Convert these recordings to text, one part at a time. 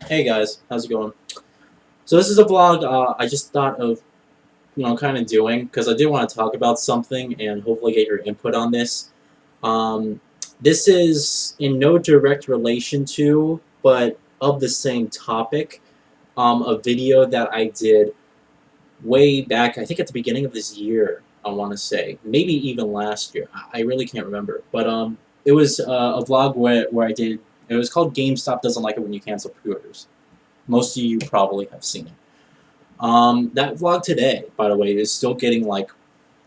Hey guys, how's it going? So this is a vlog I just thought of, kind of doing because I did want to talk about something and hopefully get your input on this. Um, this is in no direct relation to, but of the same topic. A video that I did way back, I think at the beginning of this year. I want to say maybe even last year. I really can't remember, but it was a vlog where I did. It was called "GameStop doesn't like it when you cancel pre-orders." Most of you probably have seen it. That vlog today, by the way, is still getting like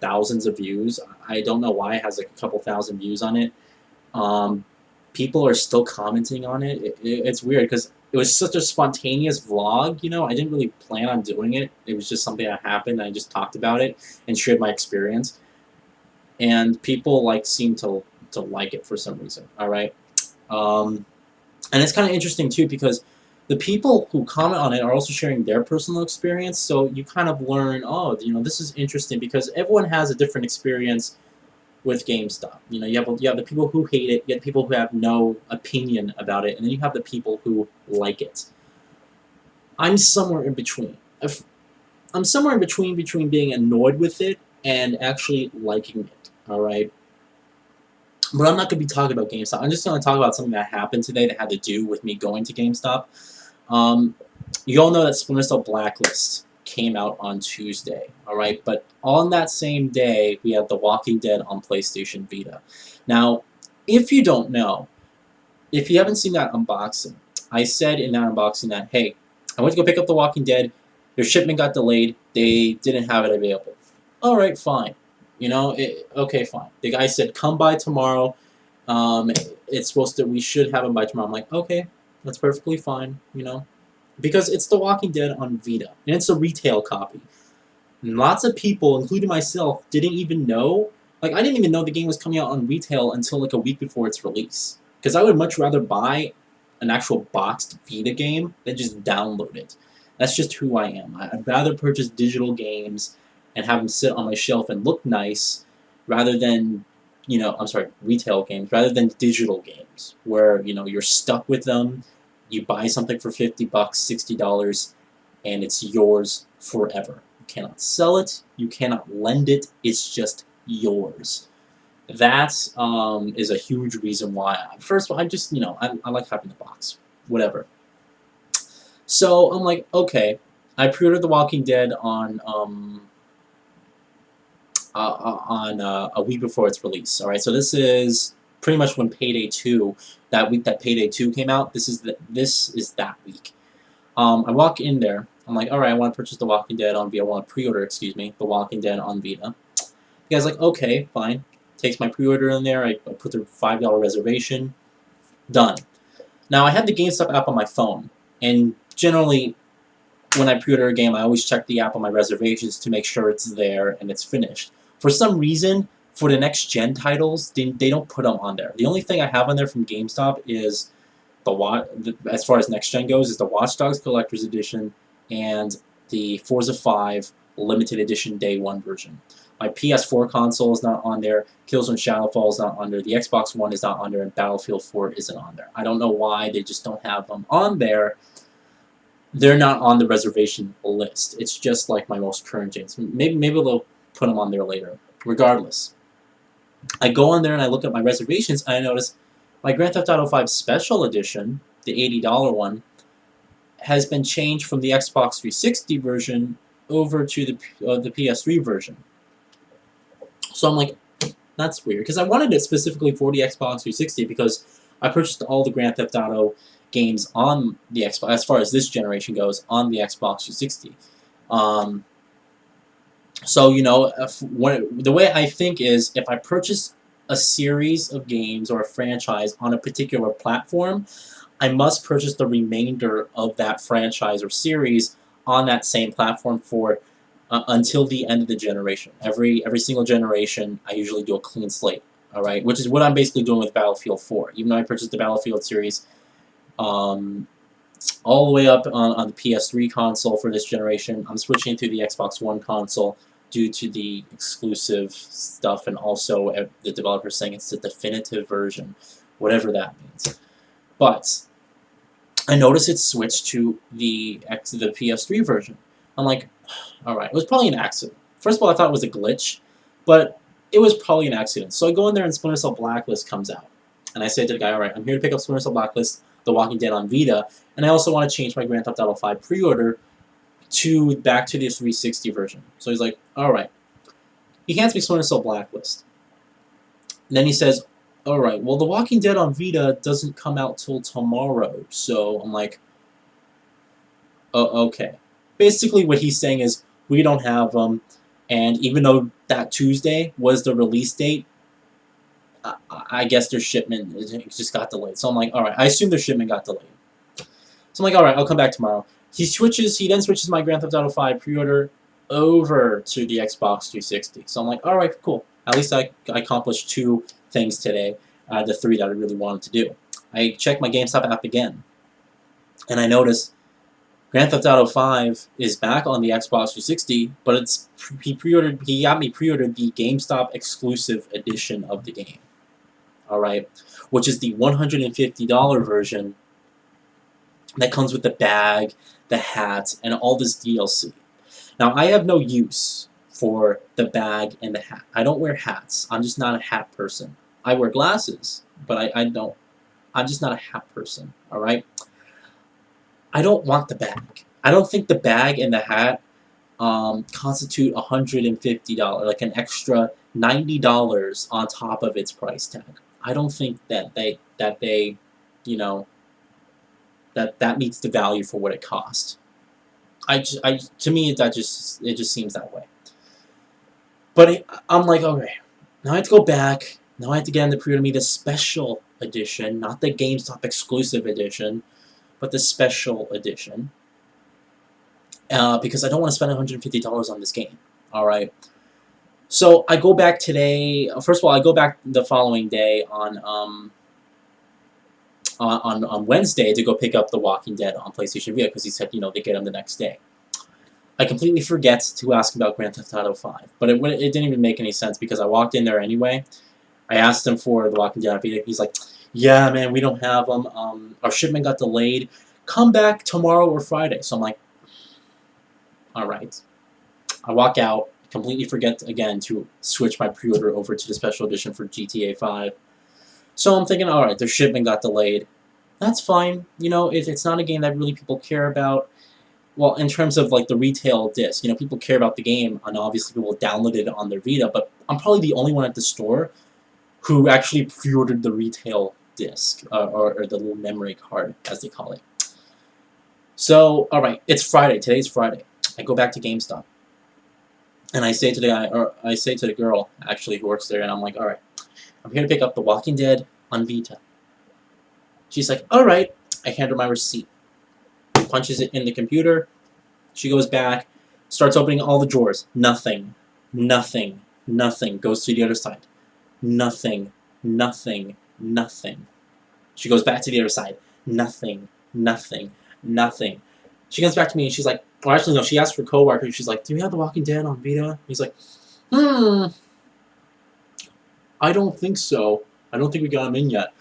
thousands of views. I don't know why it has like a couple thousand views on it. Um, People are still commenting on it. It's weird because it was such a spontaneous vlog. I didn't really plan on doing it. It was just something that happened. I just talked about it and shared my experience, and people like seem to like it for some reason. All right. Um, and it's kind of interesting too because the people who comment on it are also sharing their personal experience. So you kind of learn, oh, this is interesting because everyone has a different experience with GameStop. You have the people who hate it, you have the people who have no opinion about it, and then you have the people who like it. I'm somewhere in between. I'm somewhere in between being annoyed with it and actually liking it. All right. But I'm not going to be talking about GameStop. I'm just going to talk about something that happened today that had to do with me going to GameStop. Um, you all know that Splinter Cell Blacklist came out on Tuesday, all right? But on that same day, we had The Walking Dead on PlayStation Vita. Now, if you don't know, if you haven't seen that unboxing, I said in that unboxing that, hey, I went to go pick up The Walking Dead. Their shipment got delayed. They didn't have it available. All right, fine. Okay, fine. The guy said, come by tomorrow. It's supposed to, we should have them by tomorrow. I'm like, okay, that's perfectly fine. Because it's The Walking Dead on Vita, and it's a retail copy. And lots of people, including myself, didn't even know. Like, I didn't even know the game was coming out on retail until like a week before its release. Because I would much rather buy an actual boxed Vita game than just download it. That's just who I am. I'd rather purchase digital games and have them sit on my shelf and look nice rather than, I'm sorry, retail games, rather than digital games where, you're stuck with them. You buy something for $50, $60, and it's yours forever. You cannot sell it. You cannot lend it. It's just yours. That is a huge reason why. First of all, I like having the box. Whatever. So I'm like, okay. I pre-ordered The Walking Dead on a week before its release. All right, so this is pretty much when Payday 2, that week that Payday 2 came out. This is that week. I walk in there. I'm like, all right, I want to purchase The Walking Dead on Vita. I want to pre-order, The Walking Dead on Vita. The guy's like, okay, fine. Takes my pre-order in there. I put the $5 reservation. Done. Now, I have the GameStop app on my phone, and generally, when I pre-order a game, I always check the app on my reservations to make sure it's there and it's finished. For some reason, for the next-gen titles, they don't put them on there. The only thing I have on there from GameStop is as far as next-gen goes, is the Watch Dogs Collector's Edition and the Forza 5 Limited Edition Day 1 version. My PS4 console is not on there, Killzone Shadowfall is not on there, the Xbox One is not on there, and Battlefield 4 isn't on there. I don't know why, they just don't have them on there. They're not on the reservation list. It's just like my most current games. Maybe they'll put them on there later. Regardless, I go on there and I look at my reservations and I notice my Grand Theft Auto 5 Special Edition, the $80 one, has been changed from the Xbox 360 version over to the PS3 version. So I'm like, that's weird, because I wanted it specifically for the Xbox 360 because I purchased all the Grand Theft Auto games on the Xbox, as far as this generation goes, on the Xbox 360. So, the way I think is, if I purchase a series of games or a franchise on a particular platform, I must purchase the remainder of that franchise or series on that same platform for until the end of the generation. Every single generation, I usually do a clean slate. All right, which is what I'm basically doing with Battlefield 4. Even though I purchased the Battlefield series all the way up on the PS3 console for this generation, I'm switching to the Xbox One console due to the exclusive stuff, and also the developer saying it's the definitive version, whatever that means. But I noticed it switched to the PS3 version. I'm like, all right, it was probably an accident. First of all, I thought it was a glitch, but it was probably an accident. So I go in there and Splinter Cell Blacklist comes out. And I say to the guy, all right, I'm here to pick up Splinter Cell Blacklist, The Walking Dead on Vita, and I also want to change my Grand Theft Auto 5 pre-order back to the 360 version. So he's like, all right. He hands me Splinter Cell Blacklist. And then he says, all right, well, The Walking Dead on Vita doesn't come out till tomorrow. So I'm like, oh, okay. Basically what he's saying is, we don't have them, and even though that Tuesday was the release date, I guess their shipment just got delayed. So I'm like, all right, I assume their shipment got delayed. So I'm like, all right, I'll come back tomorrow. He then switches my Grand Theft Auto 5 pre-order over to the Xbox 360. So I'm like, all right, cool. At least I accomplished 2 things today, the 3 that I really wanted to do. I checked my GameStop app again, and I noticed Grand Theft Auto 5 is back on the Xbox 360, but he got me pre-ordered the GameStop exclusive edition of the game. Alright? Which is the $150 version that comes with the bag, the hat, and all this DLC. Now, I have no use for the bag and the hat. I don't wear hats. I'm just not a hat person. I wear glasses, but I'm just not a hat person. Alright? I don't want the bag. I don't think the bag and the hat constitute $150, like an extra $90 on top of its price tag. I don't think that they, you know, that meets the value for what it costs. To me, it just seems that way. But I'm like, okay, now I have to go back. Now I have to get him to pre-order me the special edition, not the GameStop exclusive edition, but the special edition, because I don't want to spend $150 on this game. All right. So I go back today. First of all, I go back the following day on Wednesday to go pick up The Walking Dead on PlayStation Vita because he said, you know, they get them the next day. I completely forget to ask about Grand Theft Auto 5, but it didn't even make any sense because I walked in there anyway. I asked him for The Walking Dead on Vita. He's like, yeah, man, we don't have them. Our shipment got delayed. Come back tomorrow or Friday. So I'm like, all right. I walk out, completely forget again to switch my pre-order over to the special edition for GTA 5. So I'm thinking, all right, their shipment got delayed. That's fine. You know, it's not a game that really people care about. Well, in terms of like the retail disc, you know, people care about the game, and obviously people download it on their Vita. But I'm probably the only one at the store who actually pre-ordered the retail disc or the little memory card, as they call it. So, all right, it's Friday. Today's Friday. I go back to GameStop, and I say to the guy, or I say to the girl actually who works there, and I'm like, all right, I'm here to pick up The Walking Dead on Vita. She's like, all right. I hand her my receipt. Punches it in the computer. She goes back, starts opening all the drawers. Nothing. Nothing. Nothing. Goes to the other side. Nothing. Nothing. Nothing. She goes back to the other side. Nothing. Nothing. Nothing. She comes back to me and she's like, or actually no, she asked her coworker. She's like, do you have The Walking Dead on Vita? He's like, I don't think so. I don't think we got him in yet.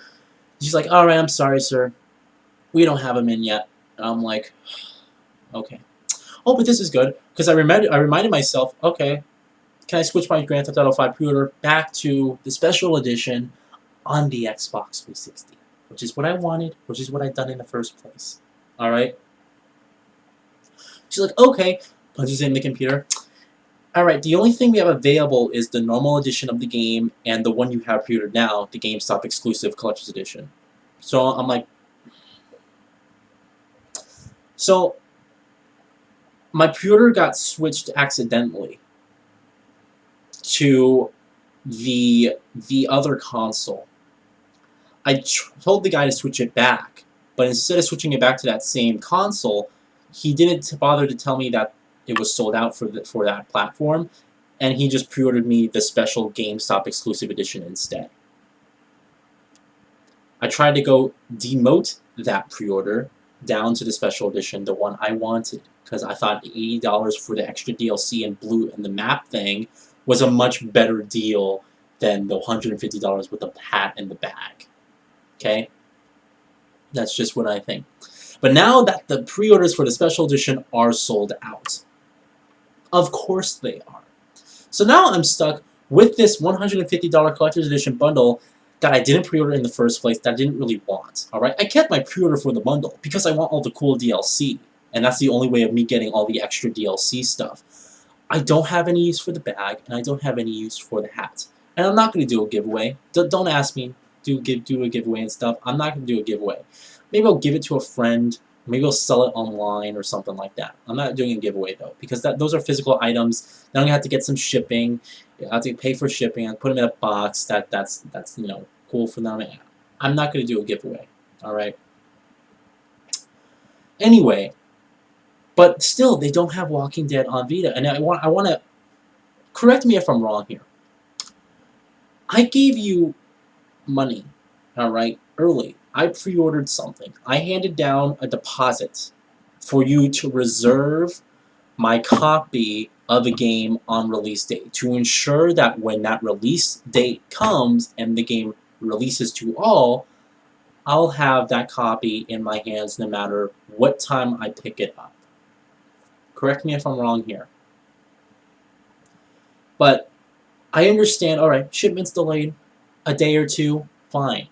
She's like, all right, I'm sorry, sir. We don't have him in yet. And I'm like, okay. Oh, but this is good because I reminded myself, okay, can I switch my Grand Theft Auto 5 pre-order back to the special edition on the Xbox 360, which is what I wanted, which is what I'd done in the first place. All right. She's like, okay. Punches in the computer. All right. The only thing we have available is the normal edition of the game and the one you have pre-ordered now, the GameStop exclusive collector's edition. So I'm like, so my pre-order got switched accidentally to the other console. I told the guy to switch it back, but instead of switching it back to that same console, he didn't bother to tell me that it was sold out for that platform, and he just pre-ordered me the special GameStop exclusive edition instead. I tried to go demote that pre-order down to the special edition, the one I wanted, because I thought $80 for the extra DLC and blue and the map thing was a much better deal than the $150 with the hat and the bag. Okay? That's just what I think. But now that the pre-orders for the special edition are sold out, of course they are. So now I'm stuck with this $150 collector's edition bundle that I didn't pre-order in the first place, that I didn't really want. Alright, I kept my pre-order for the bundle because I want all the cool DLC, and that's the only way of me getting all the extra DLC stuff. I don't have any use for the bag, and I don't have any use for the hat. And I'm not going to do a giveaway. Don't ask me to do a giveaway and stuff. I'm not going to do a giveaway. Maybe I'll give it to a friend. Maybe I'll sell it online or something like that. I'm not doing a giveaway though, because those are physical items. Then I'm gonna have to get some shipping. I have to pay for shipping and put them in a box. That's you know, cool for them. I'm not gonna do a giveaway. All right. Anyway, but still, they don't have Walking Dead on Vita, and I want to correct me if I'm wrong here. I gave you money, all right, early. I pre-ordered something. I handed down a deposit for you to reserve my copy of a game on release date, to ensure that when that release date comes and the game releases to all, I'll have that copy in my hands no matter what time I pick it up. Correct me if I'm wrong here. But I understand, alright, shipment's delayed a day or two, fine.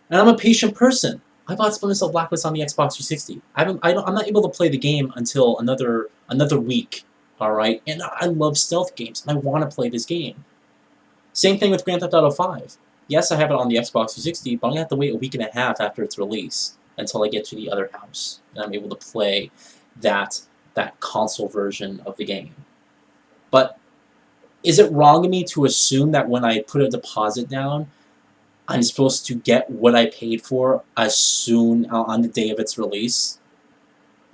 And I'm a patient person. I bought Splinter Cell Blacklist on the Xbox 360. I'm not able to play the game until another week, alright? And I love stealth games, and I want to play this game. Same thing with Grand Theft Auto 5. Yes, I have it on the Xbox 360, but I'm going to have to wait a week and a half after its release until I get to the other house, and I'm able to play that console version of the game. But is it wrong of me to assume that when I put a deposit down, I'm supposed to get what I paid for as soon on the day of its release?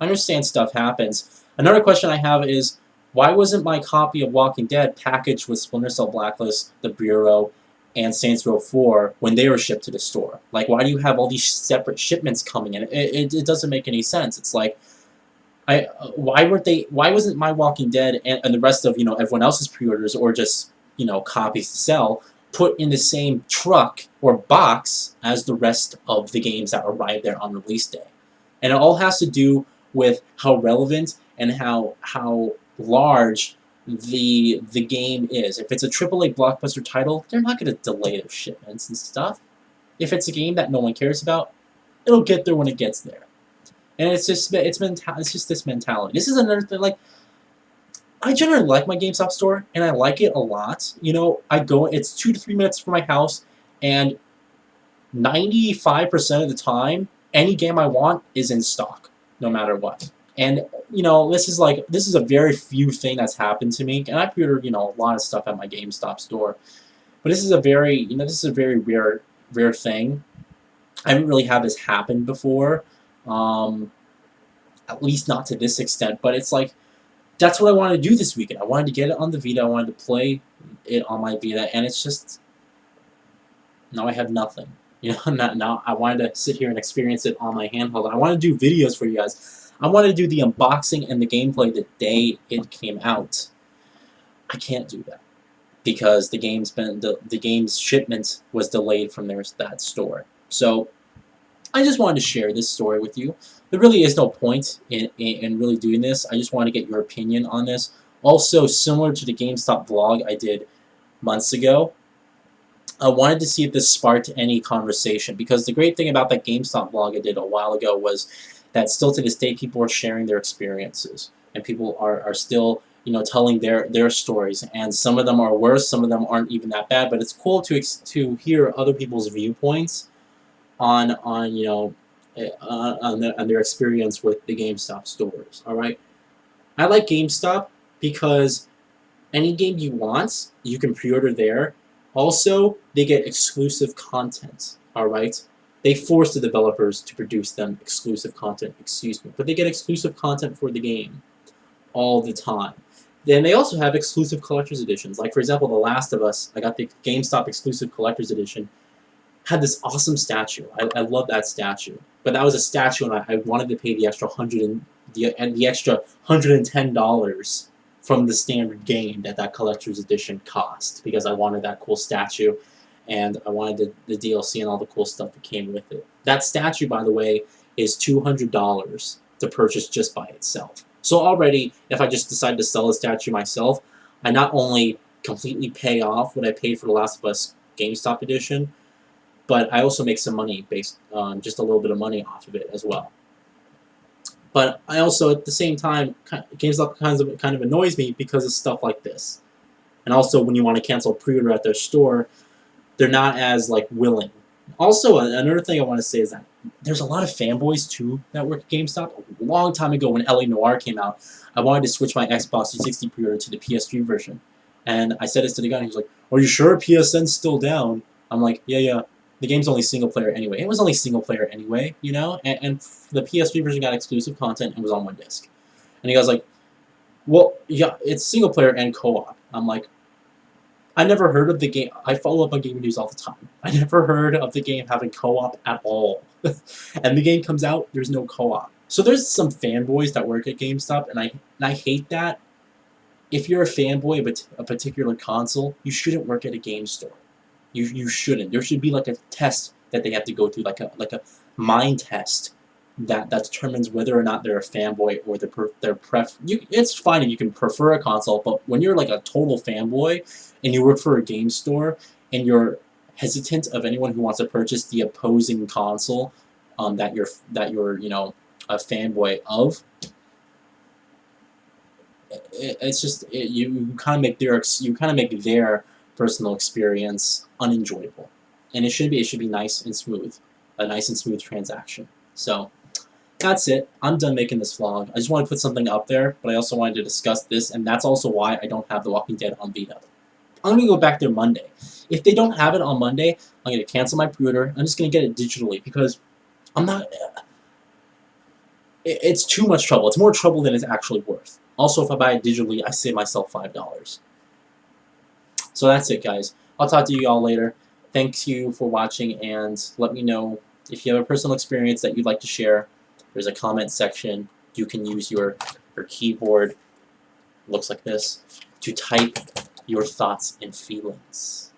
I understand stuff happens. Another question I have is, why wasn't my copy of Walking Dead packaged with Splinter Cell Blacklist, The Bureau, and Saints Row 4 when they were shipped to the store? Like, why do you have all these separate shipments coming in? It doesn't make any sense. It's like, why wasn't my Walking Dead and the rest of, you know, everyone else's pre-orders or just, you know, copies to sell put in the same truck or box as the rest of the games that arrive there on release day? And it all has to do with how relevant and how large the game is. If it's a AAA blockbuster title, they're not going to delay their shipments and stuff. If it's a game that no one cares about, it'll get there when it gets there. And it's just this mentality. This is another thing. Like, I generally like my GameStop store, and I like it a lot. You know, it's 2 to 3 minutes from my house, and 95% of the time, any game I want is in stock, no matter what. And, you know, this is a very few thing that's happened to me, and I pre-ordered, you know, a lot of stuff at my GameStop store. But this is a very rare thing. I haven't really had this happen before, at least not to this extent, but it's like, that's what I wanted to do this weekend. I wanted to get it on the Vita, I wanted to play it on my Vita, and it's just, now I have nothing. You know, now I wanted to sit here and experience it on my handheld. I want to do videos for you guys. I wanted to do the unboxing and the gameplay the day it came out. I can't do that because the game's shipment was delayed from that store. So I just wanted to share this story with you. There really is no point in really doing this. I just want to get your opinion on this. Also, similar to the GameStop vlog I did months ago, I wanted to see if this sparked any conversation, because the great thing about that GameStop vlog I did a while ago was that still to this day people are sharing their experiences, and people are still, you know, telling their stories, and some of them are worse, some of them aren't even that bad, but it's cool to hear other people's viewpoints on you know, on their experience with the GameStop stores. All right, I like GameStop because any game you want, you can pre-order there. Also, they get exclusive content. All right, they force the developers to produce them exclusive content. Excuse me, but they get exclusive content for the game all the time. Then they also have exclusive collector's editions. Like, for example, The Last of Us. I got the GameStop exclusive collector's edition. Had this awesome statue. I love that statue. But that was a statue, and I wanted to pay the extra $110 from the standard game that collector's edition cost, because I wanted that cool statue, and I wanted the DLC and all the cool stuff that came with it. That statue, by the way, is $200 to purchase just by itself. So already, if I just decide to sell a statue myself, I not only completely pay off what I paid for The Last of Us GameStop edition, but I also make some money based on just a little bit of money off of it as well. But I also, at the same time, GameStop kind of annoys me because of stuff like this. And also, when you want to cancel a pre-order at their store, they're not as like willing. Also, another thing I want to say is that there's a lot of fanboys too that work at GameStop. A long time ago, when LA Noire came out, I wanted to switch my Xbox 360 pre-order to the PS3 version, and I said this to the guy, and he was like, "Are you sure PSN's still down?" I'm like, "Yeah. The game's only single player anyway." It was only single player anyway, you know. And the PS3 version got exclusive content and was on one disc. And he goes like, "Well, yeah, it's single player and co-op." I'm like, I never heard of the game. I follow up on gaming news all the time. I never heard of the game having co-op at all. And the game comes out, there's no co-op. So there's some fanboys that work at GameStop, and I hate that. If you're a fanboy of a particular console, you shouldn't work at a game store. You shouldn't. There should be like a test that they have to go through, like a mind test that determines whether or not they're a fanboy or it's fine if you can prefer a console, but when you're like a total fanboy and you work for a game store and you're hesitant of anyone who wants to purchase the opposing console that you're you know a fanboy of, it's just you kind of make their personal experience unenjoyable, and it should be nice and smooth, a nice and smooth transaction. So that's it. I'm done making this vlog. I just want to put something up there, but I also wanted to discuss this, and that's also why I don't have The Walking Dead on Vita. I'm going to go back there Monday. If they don't have it on Monday, I'm going to cancel my pre-order. I'm just going to get it digitally because I'm not... It's too much trouble. It's more trouble than it's actually worth. Also, if I buy it digitally, I save myself $5. So that's it, guys. I'll talk to you all later. Thanks you for watching, and let me know if you have a personal experience that you'd like to share. There's a comment section. You can use your keyboard, looks like this, to type your thoughts and feelings.